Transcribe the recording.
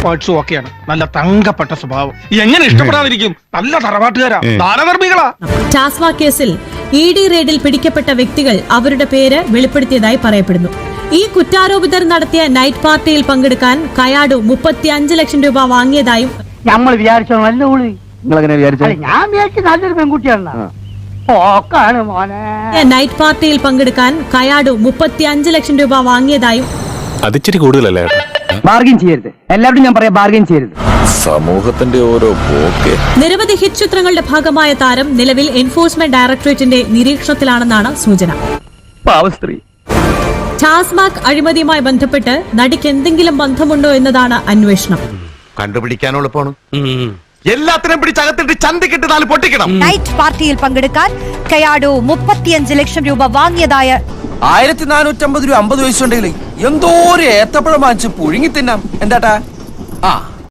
പാർട്സും ഒക്കെയാണ്. നല്ല തങ്കപ്പെട്ട സ്വഭാവം. എങ്ങനെ ഇഷ്ടപ്പെടാതിരിക്കും? നല്ല തറവാട്ടുകാരാ, ദാനധർമ്മികളാ. ടാസ്മാക് കേസിൽ ED റെയ്ഡിൽ പിടിക്കപ്പെട്ട വ്യക്തികൾ അവരുടെ പേര് വെളിപ്പെടുത്തിയതായി പറയപ്പെടുന്നു. ഈ കുറ്റാരോപിതർ നടത്തിയ നൈറ്റ് പാർട്ടിയിൽ പങ്കെടുക്കാൻ കയാടു 35 ലക്ഷം രൂപ വാങ്ങിയതായും നമ്മൾ വിചാരിച്ചോ നല്ല ഉള്ളി. നിങ്ങളെങ്ങനെ വിചാരിച്ചു? ഞാൻ വിചാരിച്ചു നല്ലൊരു പെൺകുട്ടിയാണ്. നൈറ്റ് പാർട്ടിയിൽ പങ്കെടുക്കാൻ കയാടു 35 ലക്ഷം രൂപ വാങ്ങിയതായും അതിച്ചിരി കൂടുതലല്ലേ? ബാർഗൈൻ ചെയ്യരുത്. എല്ലാവരും ഞാൻ പറയാം, ബാർഗൈൻ ചെയ്യരുത്. സമൂഹത്തിന്റെ ഓരോ പോക്ക്. നിരവധി ഹിറ്റ് ചിത്രങ്ങളുടെ ഭാഗമായ താരം നിലവിൽ എൻഫോഴ്സ്മെന്റ് ഡയറക്ടറേറ്റിന്റെ നിരീക്ഷണത്തിലാണെന്നാണ് സൂചന. പാവസ്ത്രീ. ടാസ്മാക് അഴിമതിയുമായി ബന്ധപ്പെട്ട് നടിക്ക് എന്തെങ്കിലും ബന്ധമുണ്ടോ എന്നതാണ് അന്വേഷണം. കണ്ടുപിടിക്കാനുള്ള പോണം. എല്ലാത്തിനും പിടിച്ചകത്തിട്ട് ചന്തിക്കിട്ട് 4 പൊട്ടിക്കണം. നൈറ്റ് പാർട്ടിയിൽ പങ്കെടുക്കാൻ കയാടു 35 ലക്ഷം രൂപ വാങ്ങിയതായ 1450 രൂപ 50 പൈസ ഉണ്ടെങ്കിൽ എന്തോ ഒരു ഏത്തപ്പഴം വാങ്ങിച്ച് പുഴുങ്ങി തിന്നാം. എന്താട്ടാ?